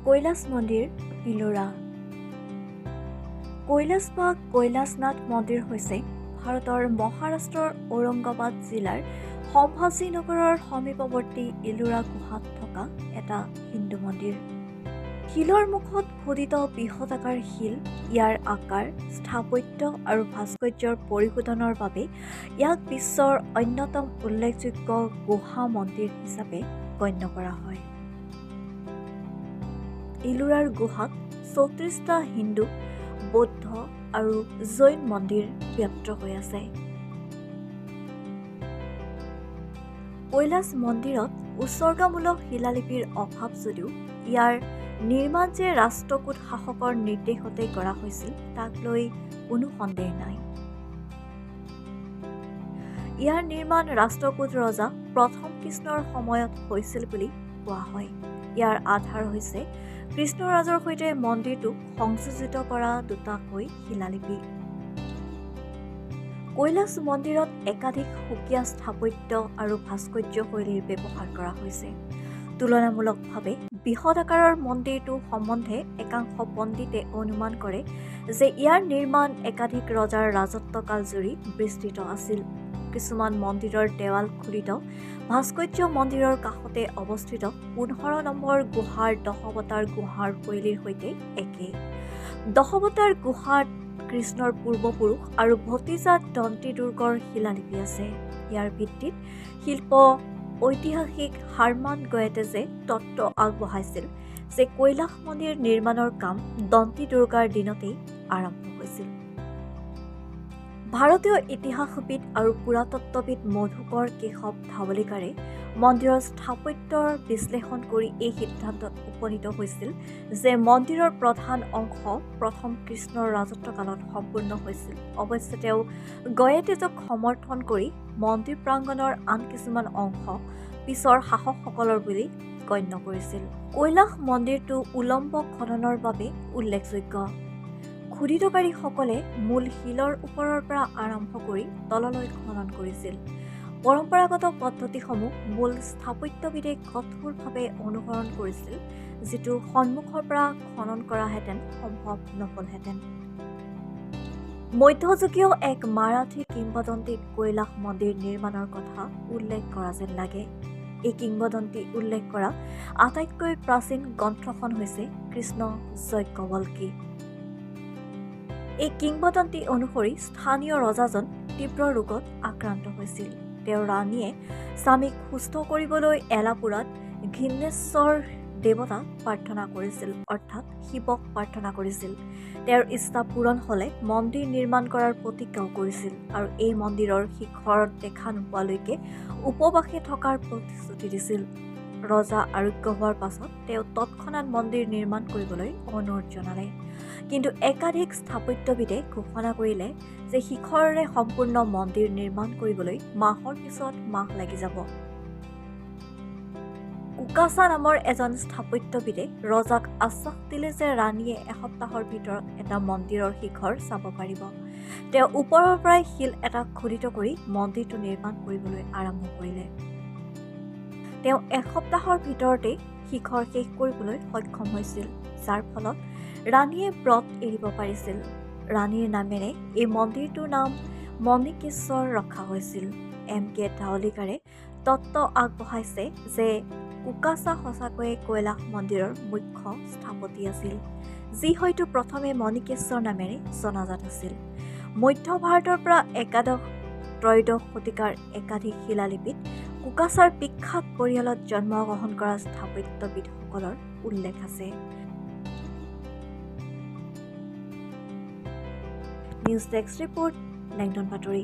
কৈলাশ মন্দিৰ ইলোৰা। কৈলাশ বা কৈলাশনাথ মন্দিৰ হৈছে ভাৰতৰ মহাৰাষ্ট্ৰৰ ঔৰংগাবাদ জিলাৰ সম্ভাজী নগৰৰ সমীপৱৰ্তী ইলোৰা গুহাত থকা এটা হিন্দু মন্দিৰ। শিলৰ মুখত খোদিত বৃহদাকাৰ শিল, ইয়াৰ আকাৰ, স্থাপত্য আৰু ভাস্কৰ্যৰ পৰিশোধনৰ বাবে ইয়াক বিশ্বৰ অন্যতম উল্লেখযোগ্য গুহা মন্দিৰ হিচাপে গণ্য কৰা হয়। ইলোৰাৰ গুহাত 34টা হিন্দু, বৌদ্ধ আৰু জৈন মন্দিৰ ব্যপ্ত হৈ আছে। কৈলাশ মন্দিৰত উৎসৰ্গামূলক শিলালিপিৰ অভাৱ যদিও ইয়াৰ নিৰ্মাণ যে ৰাষ্ট্ৰকূট শাসকৰ নিৰ্দেশতে কৰা হৈছিল তাক লৈ কোনো সন্দেহ নাই। ইয়াৰ নিৰ্মাণ ৰাষ্ট্ৰকূট ৰজা প্ৰথম কৃষ্ণৰ সময়ত হৈছিল বুলি কোৱা হয়। ইয়াৰ আধাৰ হৈছে কৃষ্ণৰাজৰ সৈতে মন্দিৰটোক সংযোজিত কৰা দুটাকৈ শিলালিপি। কৈলাশ মন্দিৰত একাধিক সুকীয়া স্থাপত্য আৰু ভাস্কৰ্য শৈলীৰ ব্যৱহাৰ কৰা হৈছে। তুলনামূলকভাৱে বৃহৎ আকাৰৰ মন্দিৰটো সম্বন্ধে একাংশ পণ্ডিতে অনুমান কৰে যে ইয়াৰ নিৰ্মাণ একাধিক ৰজাৰ ৰাজত্বকাল জুৰি বিস্তৃত আছিল। কিছুমান মন্দিৰৰ দেৱাল খোদিত ভাস্কৰ্য মন্দিৰৰ কাষতে অৱস্থিত 15 নম্বৰ গুহাৰ দশাৱতাৰ গুহাৰ শৈলীৰ সৈতে একে। দশাৱতাৰ গুহাত কৃষ্ণৰ পূৰ্বপুৰুষ আৰু ভতিজা দন্তি দুৰ্গৰ শিলালিপি আছে। ইয়াৰ ভিত্তিত শিল্প ঐতিহাসিক হাৰমান গয়েটেজে তত্ত্ব আগবঢ়াইছিল যে কৈলাশ মন্দিৰ নিৰ্মাণৰ কাম দন্তি দুৰ্গাৰ দিনতেই আৰম্ভ হৈছিল। ভাৰতীয় ইতিহাসবিদ আৰু পুৰাতত্ত্ববিদ মধুকৰ কেশৱ ধাৱলিকাৰে মন্দিৰৰ স্থাপত্যৰ বিশ্লেষণ কৰি এই সিদ্ধান্তত উপনীত হৈছিল যে মন্দিৰৰ প্ৰধান অংশ প্ৰথম কৃষ্ণৰ ৰাজত্বকালত সম্পূৰ্ণ হৈছিল। অৱশ্যে তেওঁ গয়েটেজক সমৰ্থন কৰি মন্দিৰ প্ৰাংগণৰ আন কিছুমান অংশ পিছৰ শাসকসকলৰ বুলি গণ্য কৰিছিল। কৈলাশ মন্দিৰটো উলম্ব খননৰ বাবে উল্লেখযোগ্য। খোদিতকাৰীসকলে মূল শিলৰ ওপৰৰ পৰা আৰম্ভ কৰি তললৈ খনন কৰিছিল। পৰম্পৰাগত পদ্ধতিসমূহ মূল স্থাপত্যবিদে কঠোৰভাৱে অনুসৰণ কৰিছিল, যিটো সন্মুখৰ পৰা খনন কৰাহেঁতেন সম্ভৱ নহলহেঁতেন। মধ্যযুগীয় এক মাৰাঠী কিংবদন্তীত কৈলাশ মন্দিৰ নিৰ্মাণৰ কথা উল্লেখ কৰা যেন লাগে। এই কিংবদন্তি উল্লেখ কৰা আটাইতকৈ প্ৰাচীন গ্ৰন্থখন হৈছে কৃষ্ণ যজ্ঞবল্কী। এই কিংবদন্তি অনুসৰি স্থানীয় ৰজাজন তীব্ৰ ৰোগত আক্ৰান্ত হৈছিল। তেওঁৰ ৰাণীয়ে স্বামীক সুস্থ কৰিবলৈ এলাপুৰাত ঘৃণেশ্বৰ দেৱতাক প্ৰাৰ্থনা কৰিছিল, অৰ্থাৎ শিৱক প্ৰাৰ্থনা কৰিছিল। তেওঁৰ ইচ্ছা পূৰণ হ'লে মন্দিৰ নিৰ্মাণ কৰাৰ প্ৰতিজ্ঞাও কৰিছিল আৰু এই মন্দিৰৰ শিখৰত দেখা নোপোৱালৈকে উপবাসে থকাৰ প্ৰতিশ্ৰুতি দিছিল। ৰজা আৰোগ্য হোৱাৰ পাছত তেওঁ তৎক্ষণাৎ মন্দিৰ নিৰ্মাণ কৰিবলৈ অনুৰোধ জনালে। কিন্তু একাধিক স্থাপত্যবিদে ঘোষণা কৰিলে যে শিখৰেৰে সম্পূৰ্ণ মন্দিৰ নিৰ্মাণ কৰিবলৈ মাহৰ পিছত মাহ লাগি যাব। কুকাচা নামৰ এজন স্থাপত্যবিদে ৰজাক আশ্বাস দিলে যে ৰাণীয়ে এসপ্তাহৰ ভিতৰত এটা মন্দিৰৰ শিখৰ চাব পাৰিব। তেওঁ ওপৰৰ পৰাই শিল এটা খোদিত কৰি মন্দিৰটো নিৰ্মাণ কৰিবলৈ আৰম্ভ কৰিলে। তেওঁ এসপ্তাহৰ ভিতৰতে শিখৰ শেষ কৰিবলৈ সক্ষম হৈছিল, যাৰ ফলত ৰাণীয়ে ব্ৰত এৰিব পাৰিছিল। ৰাণীৰ নামেৰে এই মন্দিৰটোৰ নাম মণিকেশ্বৰ ৰখা হৈছিল। MK ধাৱলিকাৰে তত্ত্ব আগবঢ়াইছে যে কুকাচা সঁচাকৈয়ে কৈলাশ মন্দিৰৰ মুখ্য স্থপতি আছিল, যি হয়তো প্ৰথমে মণিকেশ্বৰ নামেৰে জনাজাত আছিল। মধ্য ভাৰতৰ পৰা একাদশ-ত্ৰয়োদশ শতিকাৰ একাধিক শিলালিপিত কুকাচাৰ বিখ্যাত পৰিয়ালত জন্মগ্ৰহণ কৰা স্থাপত্যবিদসকলৰ উল্লেখ আছে। নিউজ ডেস্ক ৰিপৰ্ট, লেংডন বাতৰি।